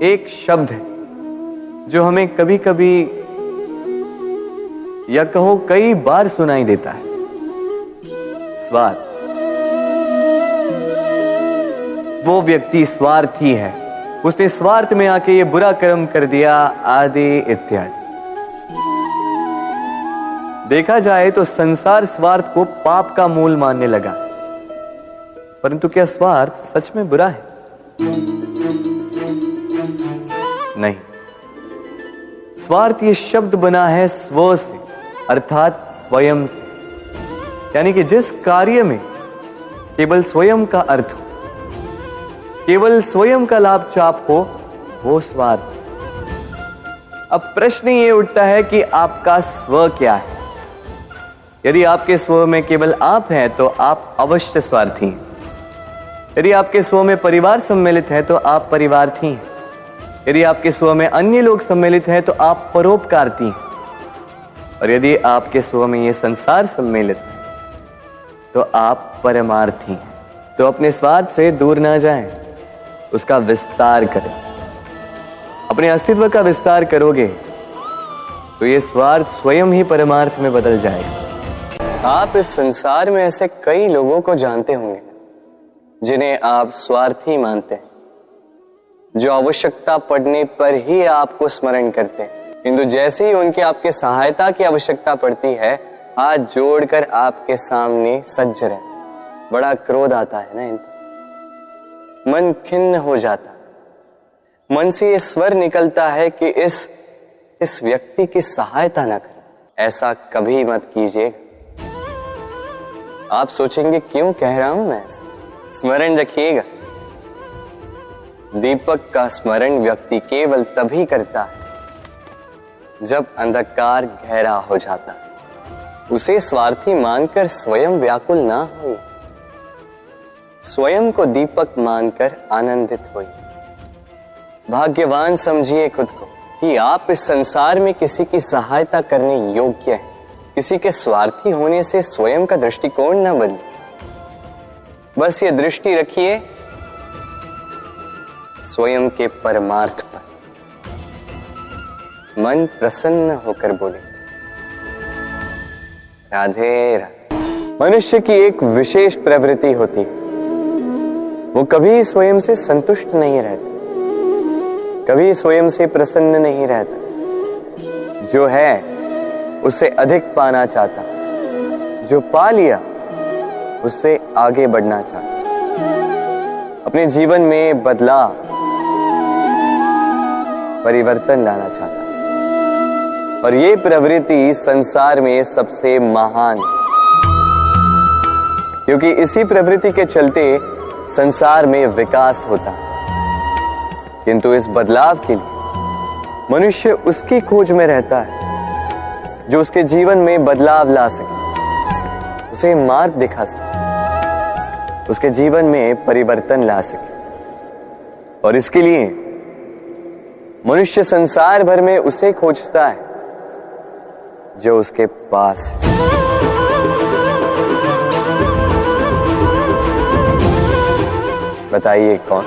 एक शब्द है जो हमें कभी कभी या कहो कई बार सुनाई देता है, स्वार्थ। वो व्यक्ति स्वार्थी है, उसने स्वार्थ में आके ये बुरा कर्म कर दिया, आदि इत्यादि। देखा जाए तो संसार स्वार्थ को पाप का मूल मानने लगा, परंतु क्या स्वार्थ सच में बुरा है? नहीं। स्वार्थ ये शब्द बना है स्व से, अर्थात स्वयं से, यानी कि जिस कार्य में केवल स्वयं का अर्थ हो, केवल स्वयं का लाभ चाप हो, वो स्वार्थ। अब प्रश्न ये उठता है कि आपका स्व क्या है? यदि आपके स्व में केवल आप हैं तो आप अवश्य स्वार्थी हैं। यदि आपके स्व में परिवार सम्मिलित है तो आप परिवार्थी हैं। यदि आपके स्व में अन्य लोग सम्मिलित हैं तो आप परोपकारती हैं। और यदि आपके स्व में ये संसार सम्मिलित है तो आप परमार्थी हैं। तो अपने स्वार्थ से दूर ना जाएं, उसका विस्तार करें। अपने अस्तित्व का विस्तार करोगे तो ये स्वार्थ स्वयं ही परमार्थ में बदल जाएगा। आप इस संसार में ऐसे कई लोगों को जानते होंगे जिन्हें आप स्वार्थी मानते हैं, जो आवश्यकता पड़ने पर ही आपको स्मरण करते हैं, किंतु जैसे ही उनकी आपके सहायता की आवश्यकता पड़ती है, हाथ जोड़कर आपके सामने सज्ज रहे। बड़ा क्रोध आता है ना इन पर, मन खिन्न हो जाता, मन से ये स्वर निकलता है कि इस व्यक्ति की सहायता ना करें। ऐसा कभी मत कीजिए। आप सोचेंगे क्यों कह रहा हूं मैं ऐसा? स्मरण रखिएगा, दीपक का स्मरण व्यक्ति केवल तभी करता है जब अंधकार गहरा हो जाता है। उसे स्वार्थी मानकर स्वयं व्याकुल ना हो, स्वयं को दीपक मानकर आनंदित होइए। भाग्यवान समझिए खुद को कि आप इस संसार में किसी की सहायता करने योग्य हैं। किसी के स्वार्थी होने से स्वयं का दृष्टिकोण न बदले। बस ये दृष्टि रखिए स्वयं के परमार्थ पर। मन प्रसन्न होकर बोले, राधे राधे। मनुष्य की एक विशेष प्रवृत्ति होती है, वो कभी स्वयं से संतुष्ट नहीं रहता, कभी स्वयं से प्रसन्न नहीं रहता। जो है उससे अधिक पाना चाहता, जो पा लिया उससे आगे बढ़ना चाहता, अपने जीवन में बदलाव, परिवर्तन लाना चाहता। और ये प्रवृत्ति संसार में सबसे महान है, क्योंकि इसी प्रवृत्ति के चलते संसार में विकास होता है। किंतु इस बदलाव के लिए मनुष्य उसकी खोज में रहता है जो उसके जीवन में बदलाव ला सके, उसे मार्ग दिखा सके, उसके जीवन में परिवर्तन ला सके। और इसके लिए मनुष्य संसार भर में उसे खोजता है जो उसके पास है। बताइए कौन?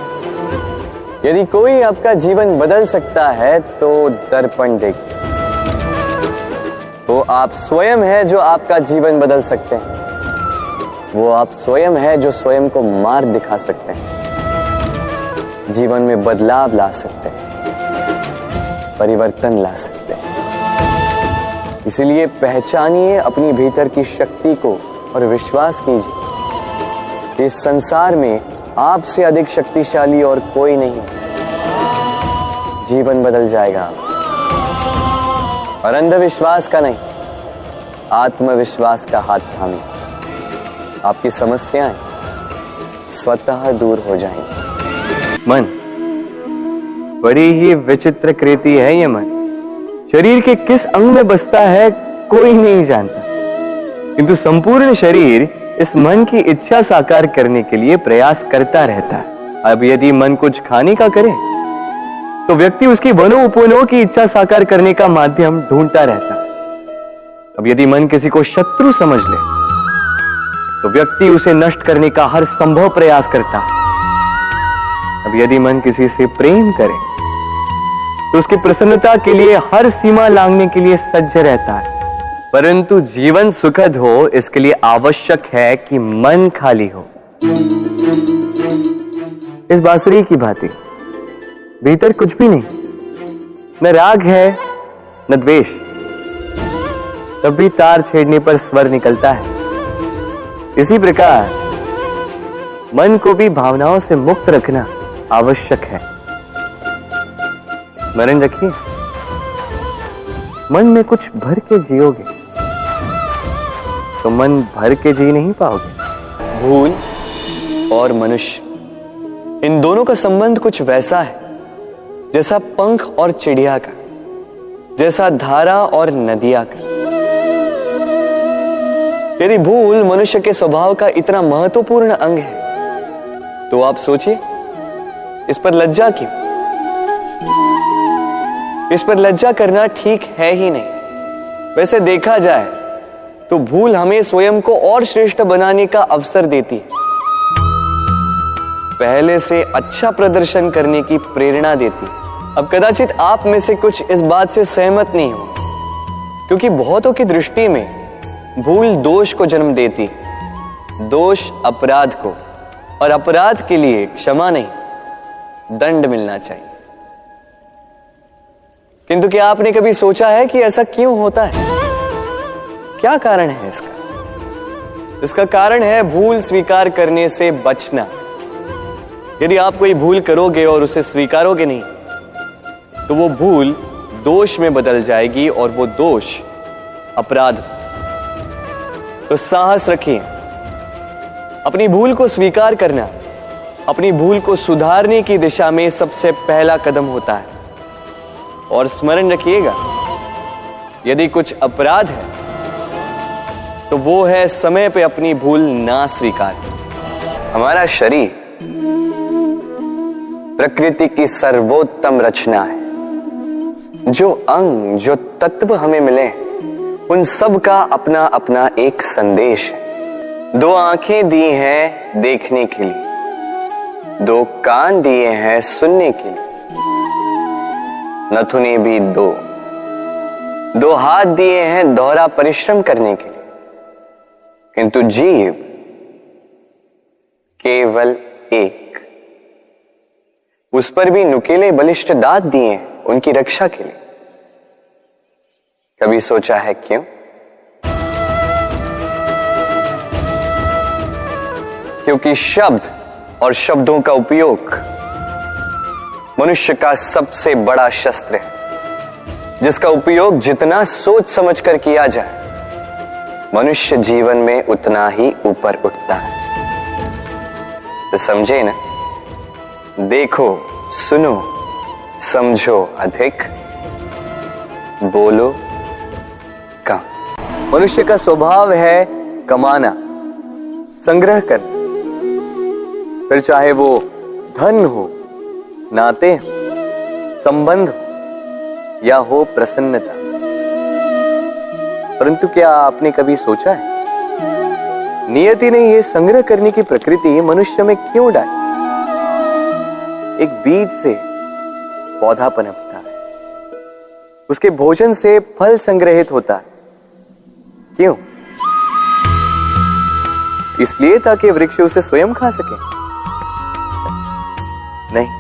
यदि कोई आपका जीवन बदल सकता है तो दर्पण देखिए। वो आप स्वयं है जो आपका जीवन बदल सकते हैं। वो आप स्वयं है जो स्वयं को मार्ग दिखा सकते हैं, जीवन में बदलाव ला सकते हैं, परिवर्तन ला सकते हैं। इसलिए पहचानिए अपनी भीतर की शक्ति को और विश्वास कीजिए कि इस संसार में आपसे अधिक शक्तिशाली और कोई नहीं। जीवन बदल जाएगा। और अंधविश्वास का नहीं, आत्मविश्वास का हाथ थामिए। आपकी समस्याएं स्वतः दूर हो जाएंगी। मन बड़ी ही विचित्र कृति है। ये मन शरीर के किस अंग में बसता है कोई नहीं जानता, किंतु संपूर्ण शरीर इस मन की इच्छा साकार करने के लिए प्रयास करता रहता है। अब यदि मन कुछ खाने का करे तो व्यक्ति उसकी वनो उपवनों की इच्छा साकार करने का माध्यम ढूंढता रहता है। अब यदि मन किसी को शत्रु समझ ले तो व्यक्ति उसे नष्ट करने का हर संभव प्रयास करता है। अब यदि मन किसी से प्रेम करे तो उसकी प्रसन्नता के लिए हर सीमा लांघने के लिए सज्ज रहता है। परंतु जीवन सुखद हो इसके लिए आवश्यक है कि मन खाली हो। इस बांसुरी की भांति भीतर कुछ भी नहीं, न राग है न द्वेष, तब भी तार छेड़ने पर स्वर निकलता है। इसी प्रकार मन को भी भावनाओं से मुक्त रखना आवश्यक है। स्मरण रखिए, मन में कुछ भर के जियोगे तो मन भर के जी नहीं पाओगे। भूल और मनुष्य, इन दोनों का संबंध कुछ वैसा है जैसा पंख और चिड़िया का, जैसा धारा और नदिया का। यदि भूल मनुष्य के स्वभाव का इतना महत्वपूर्ण अंग है तो आप सोचिए, इस पर लज्जा क्यों? इस पर लज्जा करना ठीक है ही नहीं। वैसे देखा जाए तो भूल हमें स्वयं को और श्रेष्ठ बनाने का अवसर देती है, पहले से अच्छा प्रदर्शन करने की प्रेरणा देती है। अब कदाचित आप में से कुछ इस बात से सहमत नहीं हो, क्योंकि बहुतों की दृष्टि में भूल दोष को जन्म देती है, दोष अपराध को, और अपराध के लिए क्षमा नहीं दंड मिलना चाहिए। किंतु क्या आपने कभी सोचा है कि ऐसा क्यों होता है? क्या कारण है इसका? इसका कारण है भूल स्वीकार करने से बचना। यदि आप कोई भूल करोगे और उसे स्वीकारोगे नहीं तो वो भूल दोष में बदल जाएगी और वो दोष अपराध। तो साहस रखिए, अपनी भूल को स्वीकार करना अपनी भूल को सुधारने की दिशा में सबसे पहला कदम होता है। और स्मरण रखिएगा, यदि कुछ अपराध है तो वो है समय पे अपनी भूल ना स्वीकार। हमारा शरीर प्रकृति की सर्वोत्तम रचना है। जो अंग, जो तत्व हमें मिले उन सब का अपना अपना एक संदेश है। दो आंखें दी हैं देखने के लिए, दो कान दिए हैं सुनने के लिए, नथुने भी दो हाथ दिए हैं दोहरा परिश्रम करने के लिए, किंतु जीव केवल एक। उस पर भी नुकीले बलिष्ठ दांत दिए हैं उनकी रक्षा के लिए। कभी सोचा है क्यों? क्योंकि शब्द और शब्दों का उपयोग मनुष्य का सबसे बड़ा शस्त्र है, जिसका उपयोग जितना सोच समझ कर किया जाए मनुष्य जीवन में उतना ही ऊपर उठता है। तो समझे ना? देखो, सुनो, समझो अधिक, बोलो कम। मनुष्य का स्वभाव है कमाना, संग्रह करना, फिर चाहे वो धन हो, नाते हो, संबंध हो या हो प्रसन्नता। परंतु क्या आपने कभी सोचा है, नियति ने यह संग्रह करने की प्रकृति मनुष्य में क्यों डाली? एक बीज से पौधा पनपता है, उसके भोजन से फल संग्रहित होता है। क्यों? इसलिए ताकि वृक्ष उसे स्वयं खा सके? नहीं,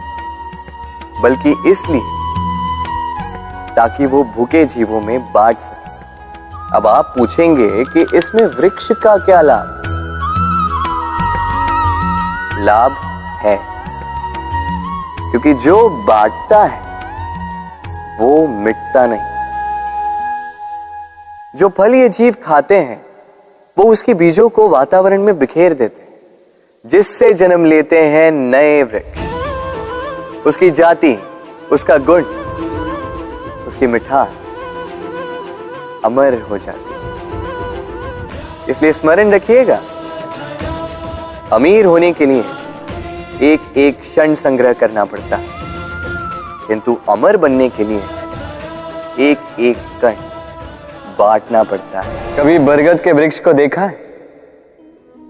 बल्कि इसलिए ताकि वो भूखे जीवों में बांट सके। अब आप पूछेंगे कि इसमें वृक्ष का क्या लाभ? लाभ है, क्योंकि जो बांटता है वो मिटता नहीं। जो फल ये जीव खाते हैं वो उसके बीजों को वातावरण में बिखेर देते हैं, जिससे जन्म लेते हैं नए वृक्ष। उसकी जाति, उसका गुण, उसकी मिठास अमर हो जाती है। इसलिए स्मरण रखिएगा, अमीर होने के लिए एक एक क्षण संग्रह करना पड़ता है, किंतु अमर बनने के लिए एक एक कण बांटना पड़ता है। कभी बरगद के वृक्ष को देखा है?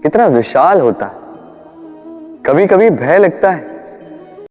कितना विशाल होता है। कभी कभी भय लगता है